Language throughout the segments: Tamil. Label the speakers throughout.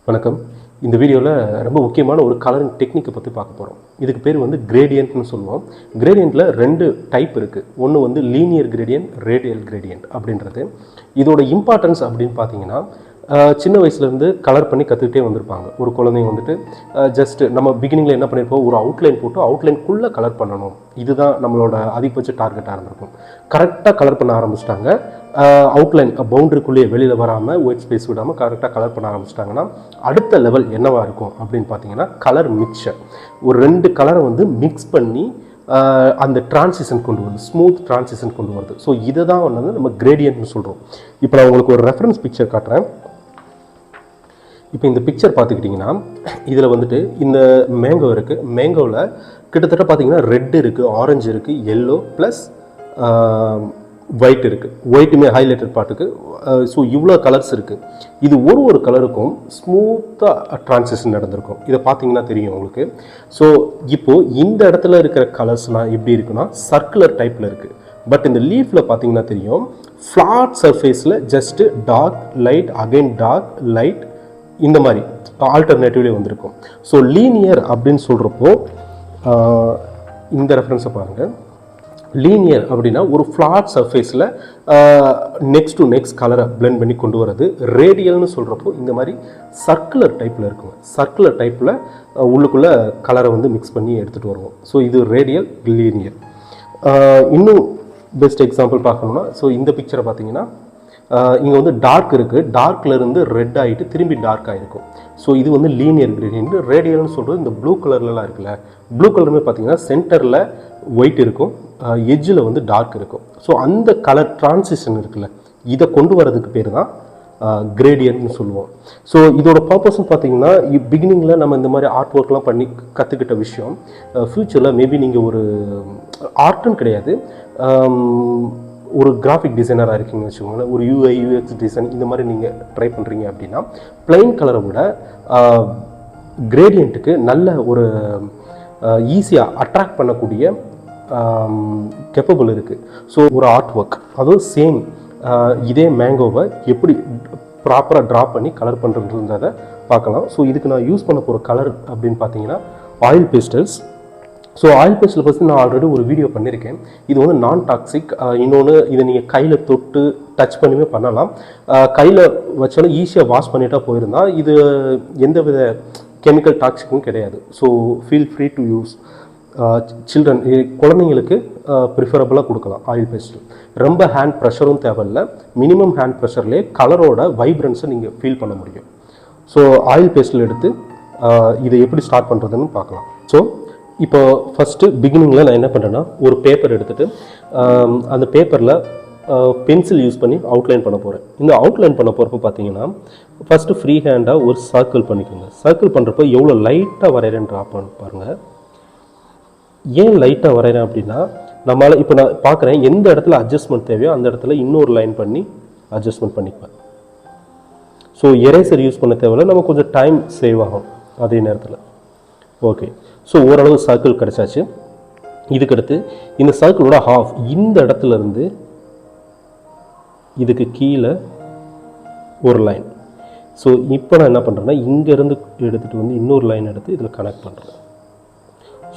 Speaker 1: வணக்கம். இந்த வீடியோவில் ரொம்ப முக்கியமான ஒரு கலரிங் டெக்னிக்கை பற்றி பார்க்க போகிறோம். இதுக்கு பேர் வந்து கிரேடியன்ட்னு சொல்லுவோம். கிரேடியண்ட்டில் 2 டைப் இருக்குது. ஒன்று வந்து லீனியர் கிரேடியன்ட், ரேடியல் கிரேடியன்ட் அப்படின்றது. இதோட இம்பார்ட்டன்ஸ் அப்படின்னு பார்த்தீங்கன்னா, சின்ன வயசுலேருந்து கலர் பண்ணி கற்றுக்கிட்டே வந்திருப்பாங்க. ஒரு குழந்தைங்க வந்துட்டு ஜஸ்ட்டு நம்ம பிகினிங்கில் என்ன பண்ணியிருப்போம், ஒரு அவுட்லைன் போட்டு அவுட்லைனுக்குள்ளே கலர் பண்ணணும், இதுதான் நம்மளோட அதிகபட்ச டார்கெட்டாக இருந்திருக்கும். கரெக்டாக கலர் பண்ண ஆரம்பிச்சிட்டாங்க. அவுட்லைன் பவுண்டரிக்குள்ளேயே வெளியில் வராமல் ஒயிட் ஸ்பேஸ் விடாமல் கரெக்டாக கலர் பண்ண ஆரம்பிச்சிட்டாங்கன்னா, அடுத்த லெவல் என்னவாக இருக்கும் அப்படின்னு பார்த்தீங்கன்னா, கலர் மிக்சர். ஒரு 2 கலரை வந்து மிக்ஸ் பண்ணி அந்த டிரான்சிஷன் கொண்டு வருது, ஸ்மூத் டிரான்சிஷன் கொண்டு வருது. ஸோ இதை தான் வந்து நம்ம கிரேடியன்ட்னு சொல்கிறோம். இப்போ நான் உங்களுக்கு ஒரு ரெஃபரன்ஸ் பிக்சர் காட்டுறேன். இப்போ இந்த பிக்சர் பார்த்துக்கிட்டிங்கன்னா, இதில் வந்துட்டு இந்த மேங்கோ இருக்குது. மேங்கோவில் கிட்டத்தட்ட பார்த்தீங்கன்னா ரெட் இருக்குது, ஆரஞ்சு இருக்குது, எல்லோ ப்ளஸ் ஒயிட் இருக்குது. ஒயிட்டுமே ஹைலைட்டட் பார்ட்டுக்கு. ஸோ இவ்வளோ கலர்ஸ் இருக்குது. இது ஒரு கலருக்கும் ஸ்மூத்தாக ட்ரான்சிஷன் நடந்திருக்கும். இதை பார்த்தீங்கன்னா தெரியும் உங்களுக்கு. ஸோ இப்போது இந்த இடத்துல இருக்கிற கலர்ஸ்லாம் எப்படி இருக்குன்னா, சர்க்குலர் டைப்பில் இருக்குது. பட் இந்த லீஃபில் பார்த்தீங்கன்னா தெரியும், ஃப்ளாட் சர்ஃபேஸில் just dark light again dark light இந்த மாதிரி ஆல்டர்னேட்டிவ்லேயே வந்திருக்கும். ஸோ லீனியர் அப்படின்னு சொல்கிறப்போ இந்த ரெஃபரன்ஸை பாருங்கள். லீனியர் அப்படின்னா ஒரு ஃப்ளாட் சர்ஃபேஸில் நெக்ஸ்ட் டு நெக்ஸ்ட் கலரை பிளெண்ட் பண்ணி கொண்டு வரது. ரேடியல்னு சொல்கிறப்போ இந்த மாதிரி சர்க்குலர் டைப்பில் இருக்குங்க. சர்க்குலர் டைப்பில் உள்ளுக்குள்ளே கலரை வந்து மிக்ஸ் பண்ணி எடுத்துகிட்டு வருவோம். ஸோ இது ரேடியல், லீனியர். இன்னும் பெஸ்ட் எக்ஸாம்பிள் பார்க்கணுன்னா, ஸோ இந்த பிக்சரை பார்த்தீங்கன்னா, இங்கே வந்து டார்க் இருக்குது, டார்க்லேருந்து ரெட் ஆகிட்டு திரும்பி டார்க் ஆகிருக்கும். ஸோ இது வந்து லீனியர் கிரேடியன்ட். ரேடியல்னு சொல்கிறது இந்த ப்ளூ கலர்லலாம் இருக்குல்ல, ப்ளூ கலருமே பார்த்தீங்கன்னா சென்டரில் ஒயிட் இருக்கும், எட்ஜில் வந்து டார்க் இருக்கும். ஸோ அந்த கலர் டிரான்சிஷன் இருக்குல்ல, இதை கொண்டு வரதுக்கு பேர் தான் கிரேடியன்ட்னு சொல்லுவோம். ஸோ இதோட பர்பஸ்ன்னு பார்த்தீங்கன்னா, பிகினிங்கில் நம்ம இந்த மாதிரி ஆர்ட் ஒர்க்லாம் பண்ணி கற்றுக்கிட்ட விஷயம் ஃப்யூச்சரில் மேபி நீங்கள் ஒரு ஆர்ட்டுன்னு கிடையாது, ஒரு கிராஃபிக் டிசைனராக இருக்கீங்கன்னு வச்சுக்கோங்களேன், ஒரு UI UX டிசைன் இந்த மாதிரி நீங்கள் ட்ரை பண்ணுறீங்க அப்படின்னா, பிளைன் கலரை விட கிரேடியண்ட்டுக்கு நல்ல ஒரு ஈஸியாக அட்ராக்ட் பண்ணக்கூடிய கேப்பபிள் இருக்குது. ஸோ ஒரு ஆர்ட் ஒர்க், அதுவும் சேம் இதே மேங்கோவை எப்படி ப்ராப்பராக ட்ரா பண்ணி கலர் பண்ணுறதுன்றதை பார்க்கலாம். ஸோ இதுக்கு நான் யூஸ் பண்ண போகிற கலர் அப்படின்னு பார்த்தீங்கன்னா oil pastels. So oil pastel பற்றி நான் ஆல்ரெடி ஒரு வீடியோ பண்ணியிருக்கேன். இது வந்து நான் டாக்ஸிக். இன்னொன்று, இதை நீங்கள் கையில் தொட்டு டச் பண்ணியுமே பண்ணலாம். கையில் வச்சாலும் ஈஸியாக வாஷ் பண்ணிட்டா போயிருந்தா, இது எந்த வித கெமிக்கல் டாக்ஸிக்கும் கிடையாது. So feel free to use. Children, குழந்தைங்களுக்கு ப்ரிஃபரபுளாக கொடுக்கலாம் ஆயில் பேஸ்டல். ரொம்ப ஹேண்ட் ப்ரெஷரும் தேவையில்லை. மினிமம் ஹேண்ட் ப்ரெஷர்லேயே கலரோட வைப்ரன்ஸை நீங்கள் ஃபீல் பண்ண முடியும். ஸோ ஆயில் பேஸ்டல் எடுத்து இதை எப்படி ஸ்டார்ட் பண்ணுறதுன்னு பார்க்கலாம். ஸோ இப்போ ஃபஸ்ட்டு பிகினிங்கில் நான் என்ன பண்ணுறேன்னா, ஒரு பேப்பர் எடுத்துகிட்டு அந்த பேப்பரில் பென்சில் யூஸ் பண்ணி அவுட்லைன் பண்ண போகிறேன். இந்த அவுட்லைன் பண்ண போகிறப்ப பார்த்தீங்கன்னா, ஃபஸ்ட்டு ஃப்ரீ ஹேண்டாக ஒரு சர்க்கிள் பண்ணிக்கோங்க. சர்க்கிள் பண்ணுறப்போ எவ்வளோ லைட்டாக வரைகிறேன்னு ட்ரா பண்ணி பாருங்கள். ஏன் லைட்டாக வரைகிறேன் அப்படின்னா, நம்மளால் இப்போ நான் பார்க்குறேன் எந்த இடத்துல அட்ஜஸ்ட்மெண்ட் தேவையோ அந்த இடத்துல இன்னொரு லைன் பண்ணி அட்ஜஸ்ட்மெண்ட் பண்ணிக்குவேன். ஸோ எரேசர் யூஸ் பண்ண தேவையில்லை, நம்ம கொஞ்சம் டைம் சேவ் ஆகும் அதே நேரத்தில். ஓகே, ஸோ ஓரளவு சர்க்கிள் கிடச்சாச்சு. இதுக்கடுத்து இந்த சர்க்கிளோட ஹாஃப் இந்த இடத்துல இருந்து இதுக்கு கீழே ஒரு லைன். ஸோ இப்போ நான் என்ன பண்ணுறேன்னா, இங்கேருந்து எடுத்துகிட்டு வந்து இன்னொரு லைன் எடுத்து இதில் கனெக்ட் பண்ணுறேன்.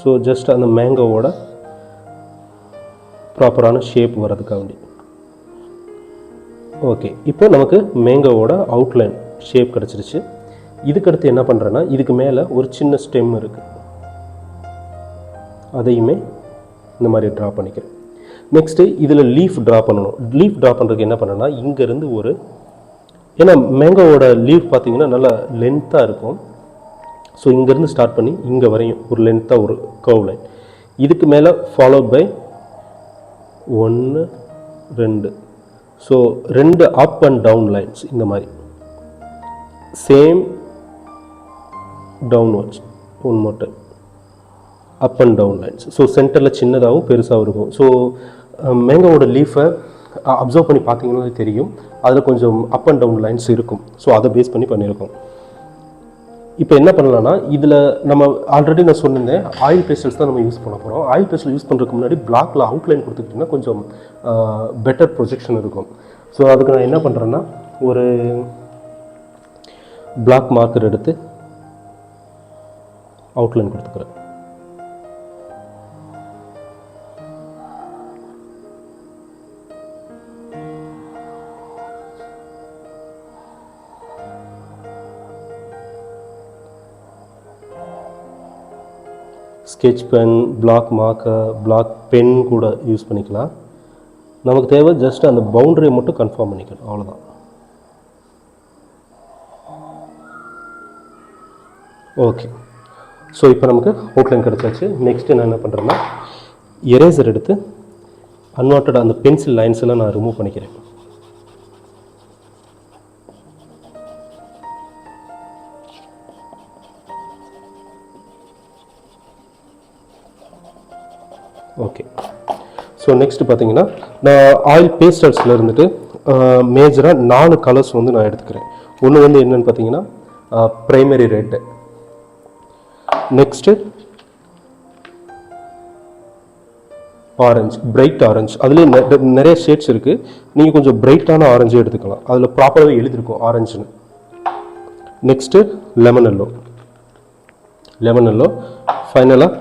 Speaker 1: ஸோ ஜஸ்ட் அந்த மேங்கோவோட ப்ராப்பரான ஷேப் வரதுக்காக வேண்டி. ஓகே, இப்போ நமக்கு மேங்கோவோட அவுட்லைன் ஷேப் கிடச்சிருச்சு. இதுக்கடுத்து என்ன பண்ணுறேன்னா, இதுக்கு மேலே ஒரு சின்ன ஸ்டெம் இருக்குது, அதையுமே இந்த மாதிரி ட்ரா பண்ணிக்கிறேன். நெக்ஸ்ட்டு இதில் லீஃப் ட்ரா பண்ணணும். லீஃப் ட்ரா பண்ணுறதுக்கு என்ன பண்ணேன்னா, இங்கேருந்து ஒரு, ஏன்னா மேங்கோவோட லீஃப் பார்த்தீங்கன்னா நல்லா லென்த்தாக இருக்கும். ஸோ இங்கேருந்து ஸ்டார்ட் பண்ணி இங்கே வரையும் ஒரு லென்த்தாக ஒரு கர்வ் லைன். இதுக்கு மேலே followed by 1 2. So 2 up and down lines இந்த மாதிரி. Same downwards 1 more time. Up and down lines. So சென்டரில் சின்னதாகவும் பெருசாகவும் இருக்கும். ஸோ மேங்கோவோட லீஃபை அப்சர்வ் பண்ணி பார்த்தீங்கன்னா தெரியும், அதில் கொஞ்சம் அப் அண்ட் டவுன் லைன்ஸ் இருக்கும். ஸோ அதை பேஸ் பண்ணி பண்ணியிருக்கோம். இப்போ என்ன பண்ணலாம்னா, இதில் நம்ம ஆல்ரெடி நான் சொன்னிருந்தேன், ஆயில் பேஸ்டல்ஸ் தான் நம்ம யூஸ் பண்ண போகிறோம். ஆயில் பேஸ்டல் யூஸ் பண்ணுறதுக்கு முன்னாடி பிளாக்ல அவுட்லைன் கொடுத்துக்கிட்டிங்கன்னா கொஞ்சம் பெட்டர் ப்ரொஜெக்ஷன் இருக்கும். ஸோ அதுக்கு நான் என்ன பண்ணுறேன்னா, ஒரு பிளாக் மார்க்கர் எடுத்து அவுட்லைன் கொடுத்துக்கிறேன். Sketch pen, black marker, black pen கூட யூஸ் பண்ணிக்கலாம். நமக்கு தேவை ஜஸ்ட் அந்த பவுண்டரியை மட்டும் கன்ஃபார்ம் பண்ணிக்கணும், அவ்வளோதான். ஓகே, ஸோ இப்போ நமக்கு அவுட்லைன் கிடச்சாச்சு. நெக்ஸ்ட்டு நான் என்ன பண்ணுறேன்னா, எரேசர் எடுத்து அன்வான்ட் அந்த பென்சில் லைன்ஸ் எல்லாம் நான் ரிமூவ் பண்ணிக்கிறேன். ஓகே, ஸோ நெக்ஸ்ட் பார்த்தீங்கன்னா, நான் ஆயில் பேஸ்டல்ஸில் இருந்துட்டு மேஜராக 4 கலர்ஸ் வந்து நான் எடுத்துக்கிறேன். ஒன்று வந்து என்னென்னு பார்த்தீங்கன்னா primary red, next orange, bright orange. அதுலேயே நிறைய ஷேட்ஸ் இருக்குது. நீங்கள் கொஞ்சம் பிரைட்டான ஆரஞ்சு எடுத்துக்கலாம், அதில் ப்ராப்பராகவே எழுதியிருக்கும் ஆரஞ்சுன்னு. நெக்ஸ்ட்டு லெமன் எல்லோ, ஃபைனலாக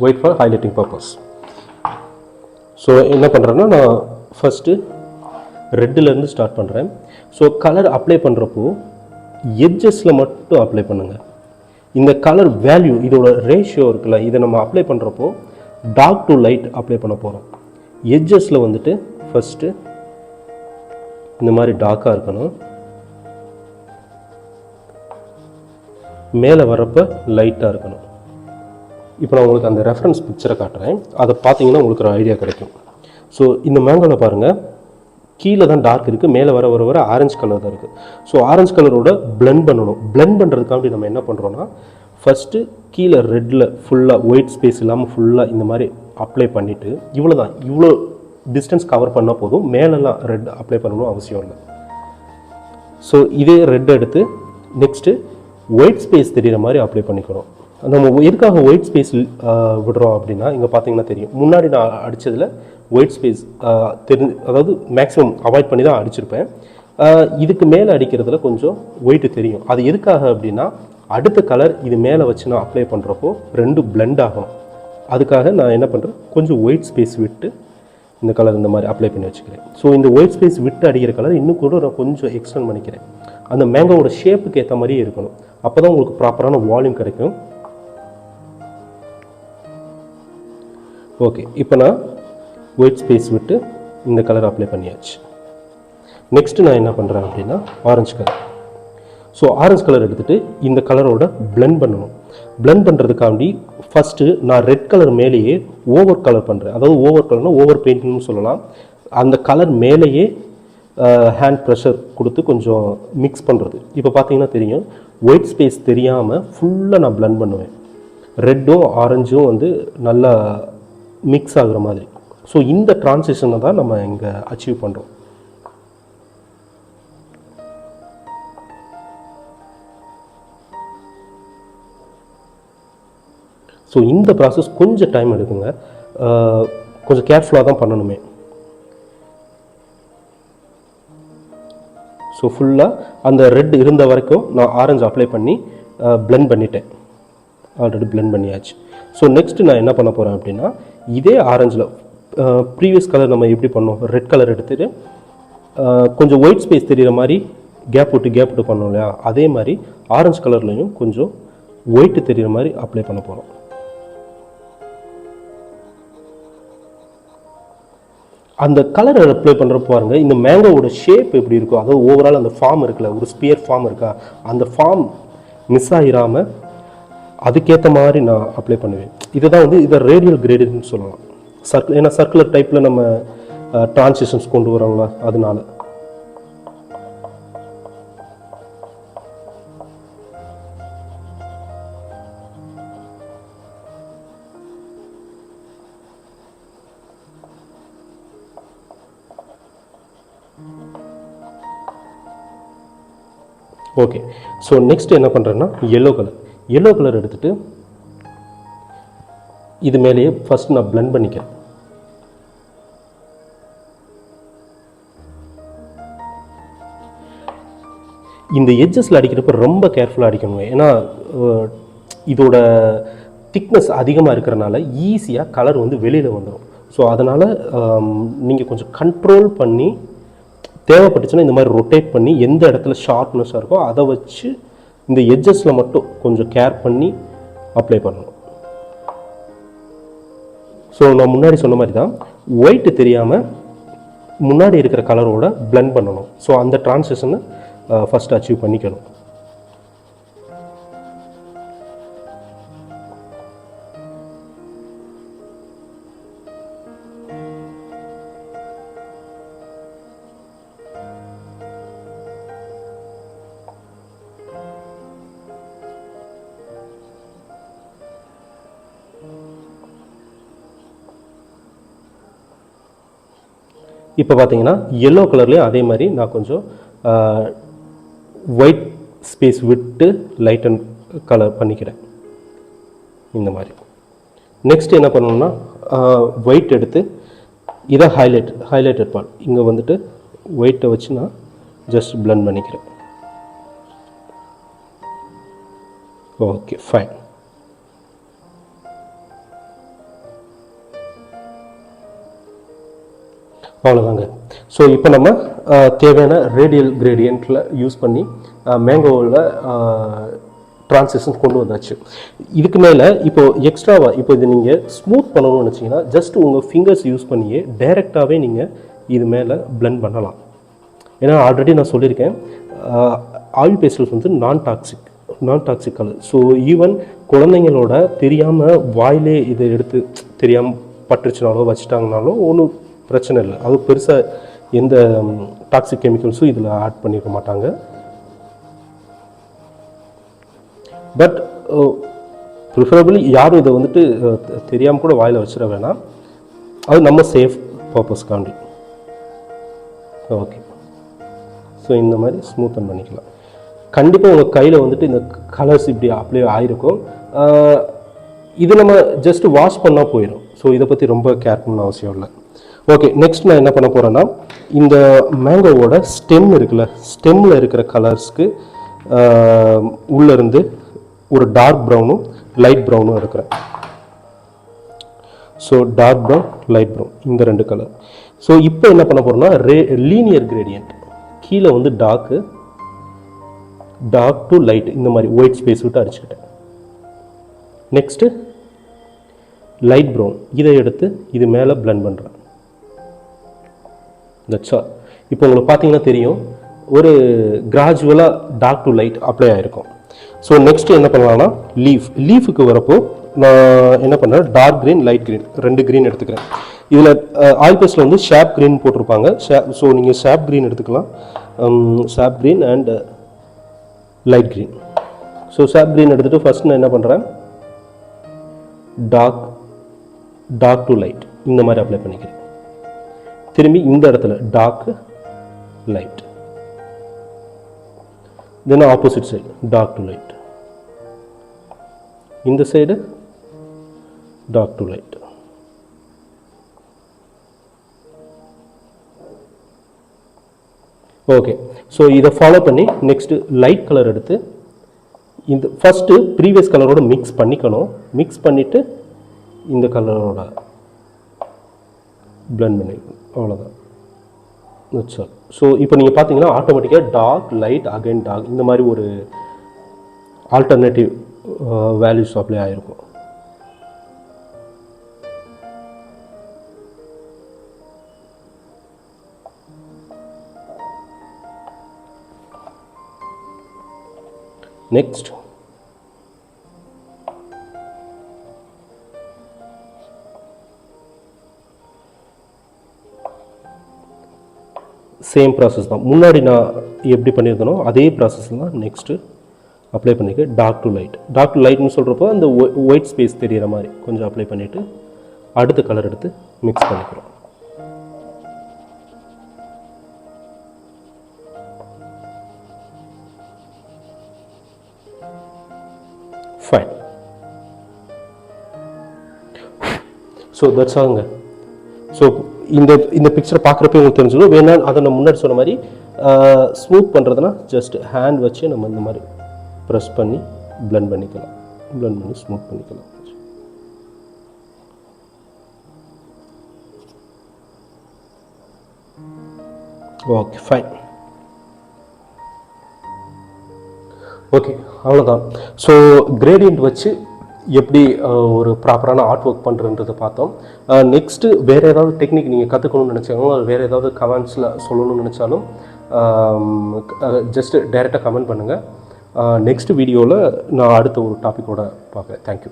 Speaker 1: white for highlighting purpose. So என்ன பண்ணுறேன்னா, நான் ஃபஸ்ட்டு ரெட்டிலேருந்து ஸ்டார்ட் பண்ணுறேன். ஸோ கலர் அப்ளை பண்ணுறப்போ எட்ஜஸில் மட்டும் அப்ளை பண்ணுங்கள். இந்த கலர் வேல்யூ, இதோட ரேஷியோ இருக்குல்ல, இதை நம்ம அப்ளை பண்ணுறப்போ டார்க் டு லைட் அப்ளை பண்ண போகிறோம். எட்ஜஸில் வந்துட்டு ஃபஸ்ட்டு இந்த மாதிரி டார்க்காக இருக்கணும், மேலே வரப்போ லைட்டாக இருக்கணும். இப்போ நான் உங்களுக்கு அந்த ரெஃபரன்ஸ் பிக்சரை காட்டுறேன், அதை பார்த்தீங்கன்னா உங்களுக்கு ஒரு ஐடியா கிடைக்கும். ஸோ இந்த மேங்கோவில் பாருங்கள், கீழே தான் டார்க் இருக்குது, மேலே வர ஆரஞ்சு கலர் தான் இருக்குது. ஸோ ஆரஞ்சு கலரோட பிளெண்ட் பண்ணணும். பிளெண்ட் பண்ணுறதுக்காண்டி நம்ம என்ன பண்ணுறோன்னா, ஃபஸ்ட்டு கீழே ரெட்டில் ஃபுல்லாக ஒயிட் ஸ்பேஸ் இல்லாமல் ஃபுல்லாக இந்த மாதிரி அப்ளை பண்ணிவிட்டு, இவ்வளோ டிஸ்டன்ஸ் கவர் பண்ணால் போதும், மேலெல்லாம் ரெட் அப்ளை பண்ணணும் அவசியம் இல்லை. ஸோ இதே ரெட் எடுத்து நெக்ஸ்ட்டு ஒயிட் ஸ்பேஸ் தெரிகிற மாதிரி அப்ளை பண்ணிக்கணும். நம்ம எதுக்காக ஒயிட் ஸ்பேஸ் விடுறோம் அப்படின்னா, இங்கே பார்த்தீங்கன்னா தெரியும், முன்னாடி நான் அடித்ததில் ஒயிட் ஸ்பேஸ் அதாவது மேக்ஸிமம் அவாய்ட் பண்ணி தான் அடிச்சிருப்பேன். இதுக்கு மேலே அடிக்கிறதுல கொஞ்சம் ஒயிட்டு தெரியும். அது எதுக்காக அப்படின்னா, அடுத்த கலர் இது மேலே வச்சு நான் அப்ளை பண்ணுறப்போ ரெண்டு பிளெண்ட் ஆகணும். அதுக்காக நான் என்ன பண்ணுறேன், கொஞ்சம் ஒயிட் ஸ்பேஸ் விட்டு இந்த கலர் இந்த மாதிரி அப்ளை பண்ணி வச்சுக்கிறேன். ஸோ இந்த ஒயிட் ஸ்பேஸ் விட்டு அடிக்கிற கலர் இன்னும் கூட நான் கொஞ்சம் எக்ஸ்டெண்ட் பண்ணிக்கிறேன். அந்த மேங்கோவோட ஷேப்புக்கு ஏற்ற மாதிரியே இருக்கணும், அப்போ தான் உங்களுக்கு ப்ராப்பரான வால்யூம் கிடைக்கும். ஓகே, இப்போ நான் ஒயிட் ஸ்பேஸ் விட்டு இந்த கலர் அப்ளை பண்ணியாச்சு. நெக்ஸ்ட்டு நான் என்ன பண்ணுறேன் அப்படின்னா, orange colour. So orange colour எடுத்துகிட்டு இந்த கலரோட பிளெண்ட் பண்ணணும். பிளெண்ட் பண்ணுறதுக்காண்டி ஃபஸ்ட்டு நான் ரெட் கலர் மேலேயே ஓவர் கலர் பண்ணுறேன். அதாவது ஓவர் கலர்னால் ஓவர் பெயிண்டிங்னு சொல்லலாம். அந்த கலர் மேலேயே ஹேண்ட் ப்ரெஷர் கொடுத்து கொஞ்சம் மிக்ஸ் பண்ணுறது. இப்போ பார்த்தீங்கன்னா தெரியும், ஒயிட் ஸ்பேஸ் தெரியாமல் ஃபுல்லாக நான் பிளெண்ட் பண்ணுவேன். ரெட்டும் ஆரஞ்சும் வந்து நல்லா மிக்ஸ் ஆகுற மாதிரி. ஸோ இந்த ட்ரான்சிஷனை தான் நம்ம இங்கே அச்சீவ் பண்ணுறோம். ஸோ இந்த ப்ராசஸ் கொஞ்சம் டைம் எடுக்குங்க, கொஞ்சம் கேர்ஃபுல்லாக தான் பண்ணணுமே. ஸோ ஃபுல்லாக அந்த ரெட் இருந்த வரைக்கும் நான் ஆரஞ்சு அப்ளை பண்ணி பிளெண்ட் பண்ணிட்டேன், ஆல்ரெடி பிளெண்ட் பண்ணியாச்சு. ஸோ நெக்ஸ்ட்டு நான் என்ன பண்ண போகிறேன் அப்படின்னா, இதே ஆரஞ்சில் ப்ரீவியஸ் கலர் நம்ம எப்படி பண்ணோம், ரெட் கலர் எடுத்துகிட்டு கொஞ்சம் ஒயிட் ஸ்பேஸ் தெரிகிற மாதிரி கேப் விட்டு பண்ணோம் இல்லையா, அதே மாதிரி ஆரஞ்சு கலர்லையும் கொஞ்சம் ஒயிட்டு தெரிகிற மாதிரி அப்ளை பண்ண போகிறோம். அந்த கலர் அப்ளை பண்ணுறப்ப பாருங்க, இந்த மேங்கோவோட ஷேப் எப்படி இருக்கும், அதாவது ஓவரால் அந்த ஃபார்ம் இருக்குல்ல, ஒரு ஸ்பியர் ஃபார்ம் இருக்கா, அந்த ஃபார்ம் மிஸ் ஆகிராமல் அதுக்கேற்ற மாதிரி நான் அப்ளை பண்ணுவேன். இதுதான் வந்து இதை ரேடியல் கிரேடியன்ட்னு சொல்லலாம். ஏன்னா சர்க்குலர் டைப்பில் நம்ம டிரான்சிஷன்ஸ் கொண்டு வரோங்களா, அதனால. ஓகே, ஸோ நெக்ஸ்ட் என்ன பண்ணுறேன்னா, எல்லோ கலர் எடுத்துகிட்டு இது மேலேயே ஃபஸ்ட் நான் பிளெண்ட் பண்ணிக்கிறேன். இந்த எட்ஜஸில் அடிக்கிறப்ப ரொம்ப கேர்ஃபுல்லாக அடிக்கணுங்க. ஏன்னா இதோட திக்னஸ் அதிகமாக இருக்கிறனால ஈஸியாக கலர் வந்து வெளியில் வந்துடும். ஸோ அதனால் நீங்கள் கொஞ்சம் கண்ட்ரோல் பண்ணி, தேவைப்பட்டுச்சுன்னா இந்த மாதிரி ரொட்டேட் பண்ணி எந்த இடத்துல ஷார்ப்னஸாக இருக்கோ அதை வச்சு இந்த எட்ஜஸில் மட்டும் கொஞ்சம் கேர் பண்ணி அப்ளை பண்ணணும். ஸோ நான் முன்னாடி சொன்ன மாதிரி தான் ஒயிட்டு தெரியாமல் முன்னாடி இருக்கிற கலரோட பிளெண்ட் பண்ணணும். ஸோ அந்த டிரான்சிஷனை ஃபஸ்ட் அச்சீவ் பண்ணிக்கணும். இப்போ பார்த்தீங்கன்னா எல்லோ கலர்லேயும் அதே மாதிரி நான் கொஞ்சம் ஒயிட் ஸ்பேஸ் விட்டு லைட் அண்ட் கலர் பண்ணிக்கிறேன் இந்த மாதிரி. நெக்ஸ்ட் என்ன பண்ணணும்னா ஒயிட் எடுத்து இதை ஹைலைட்டட் பார்ட் இங்கே வந்துட்டு ஒயிட்டை வச்சு நான் ஜஸ்ட் பிளெண்ட் பண்ணிக்கிறேன். Okay fine. அவ்வளோதாங்க. ஸோ இப்போ நம்ம தேவையான ரேடியல் கிரேடியண்ட்டில் யூஸ் பண்ணி மேங்கோவில் ட்ரான்சிஷன் கொண்டு வந்தாச்சு. இதுக்கு மேலே இப்போது எக்ஸ்ட்ராவாக இப்போ இது நீங்கள் ஸ்மூத் பண்ணணும்னு நினச்சிங்கன்னா ஜஸ்ட் உங்கள் ஃபிங்கர்ஸ் யூஸ் பண்ணியே டைரெக்டாகவே நீங்கள் இது மேலே பிளெண்ட் பண்ணலாம். ஏன்னா ஆல்ரெடி நான் சொல்லியிருக்கேன் ஆயில் பேஸ்டல்ஸ் வந்து நான் டாக்ஸிக் கலர். ஸோ ஈவன் குழந்தைங்களோட தெரியாமல் வாயிலே இதை எடுத்து தெரியாமல் பட்டுருச்சுனாலோ வச்சுட்டாங்கனாலும் ஒன்றும் பிரச்சனை இல்லை. அது பெருசாக எந்த டாக்ஸிக் கெமிக்கல்ஸும் இதில் ஆட் பண்ணிக்க மாட்டாங்க. பட் ப்ரிஃபரபிளி யாரும் இதை வந்துட்டு தெரியாமல் கூட வாயில் வச்சிட வேணாம். அது நம்ம சேஃப் பர்பஸ்க்காண்டி. ஓகே. ஸோ இந்த மாதிரி ஸ்மூத்தன் பண்ணிக்கலாம். கண்டிப்பாக உங்கள் கையில் வந்துட்டு இந்த கலர்ஸ் இப்படி அப்ளை ஆகிருக்கும். இது நம்ம ஜஸ்ட் வாஷ் பண்ணால் போயிடும். ஸோ இதை பற்றி ரொம்ப கேர் பண்ண அவசியம் இல்லை. ஓகே, நெக்ஸ்ட் நான் என்ன பண்ண போகிறேன்னா இந்த மேங்கோவோட ஸ்டெம் இருக்குல்ல, ஸ்டெம்மில் இருக்கிற கலர்ஸ்க்கு உள்ளேருந்து ஒரு டார்க் ப்ரௌனும் லைட் ப்ரௌனும் இருக்கிறேன். So dark brown, light brown, இந்த ரெண்டு கலர். ஸோ இப்போ என்ன பண்ண போகிறோம்னா லீனியர் கிரேடியன்ட் கீழே வந்து டார்க் டு லைட் இந்த மாதிரி ஒயிட் ஸ்பேஸ் விட்டு அடிச்சுக்கிட்டேன். நெக்ஸ்ட்டு லைட் ப்ரௌன் இதை எடுத்து இது மேலே பிளெண்ட் பண்ணுறேன். That's all. இப்போ உங்களுக்கு பார்த்தீங்கன்னா தெரியும் ஒரு கிராஜுவலாக டார்க் டு லைட் அப்ளை ஆகிருக்கும். ஸோ நெக்ஸ்ட்டு என்ன பண்ணலாம்னா லீஃபுக்கு வரப்போ நான் என்ன பண்ணுறேன், டார்க் க்ரீன், லைட் க்ரீன், ரெண்டு க்ரீன் எடுத்துக்கிறேன். இதில் ஆயில் பேஸ்டில் வந்து ஷாப் க்ரீன் போட்டிருப்பாங்க. ஸோ நீங்கள் ஷாப் க்ரீன் எடுத்துக்கலாம். Shop green and light green. So shop green எடுத்துகிட்டு ஃபஸ்ட் நான் என்ன பண்ணுறேன், டார்க் டு லைட் இந்த மாதிரி அப்ளை பண்ணிக்கிறேன். திரும்பி இந்த இடத்துல dark light, then opposite side dark to light, இந்த side dark to light. Okay. So இதை ஃபாலோ பண்ணி நெக்ஸ்ட்டு லைட் கலர் எடுத்து இந்த ஃபஸ்ட்டு ப்ரீவியஸ் கலரோட மிக்ஸ் பண்ணிக்கணும். மிக்ஸ் பண்ணிவிட்டு இந்த கலரோட பிளெண்ட் பண்ணிக்கணும். அவ்வளோதான். ஸோ இப்போ நீங்கள் பார்த்தீங்கன்னா ஆட்டோமேட்டிக்காக டார்க் லைட் அகைன் டார்க் இந்த மாதிரி ஒரு ஆல்டர்னேட்டிவ் வேல்யூஸ் அப்ளை ஆகிருக்கும். நெக்ஸ்ட் சேம் ப்ராசஸ் தான். முன்னாடி நான் எப்படி பண்ணியிருந்தனோ அதே ப்ராசஸ் தான் நெக்ஸ்ட்டு அப்ளை பண்ணிக்க. டார்க் டு லைட்னு சொல்கிறப்போ அந்த ஒயிட் ஸ்பேஸ் தெரிகிற மாதிரி கொஞ்சம் அப்ளை பண்ணிவிட்டு அடுத்த கலர் எடுத்து மிக்ஸ் பண்ணிக்கிறோம். ஃபைன். ஸோ தட்ஸ் ஆகுங்க. ஸோ இந்த பிக்சரை பார்க்குறப்ப உங்களுக்கு தெரிஞ்சிடும். வேணா அதை நான் முன்னாடி சொன்ன மாதிரி ஸ்மூத் பண்ணுறதுனா ஜஸ்ட் ஹேண்ட் வச்சு நம்ம இந்த மாதிரி ப்ரெஸ் பண்ணி பிளெண்ட் பண்ணிக்கலாம், பிளெண்ட் பண்ணி ஸ்மூத் பண்ணிக்கலாம். Okay fine. ஓகே அவ்வளோதான். ஸோ கிரேடியன்ட் வச்சு எப்படி ஒரு ப்ராப்பரான ஆர்ட் ஒர்க் பண்ணுறன்றதை பார்த்தோம். நெக்ஸ்ட்டு வேறு ஏதாவது டெக்னிக் நீங்கள் கற்றுக்கணும்னு நினச்சாலும், வேறு ஏதாவது கமெண்ட்ஸில் சொல்லணும்னு நினச்சாலும் ஜஸ்ட்டு டைரெக்டாக கமெண்ட் பண்ணுங்கள். நெக்ஸ்ட் வீடியோவில் நான் அடுத்த ஒரு டாப்பிக்கோடு பார்க்குறேன். தேங்க்யூ.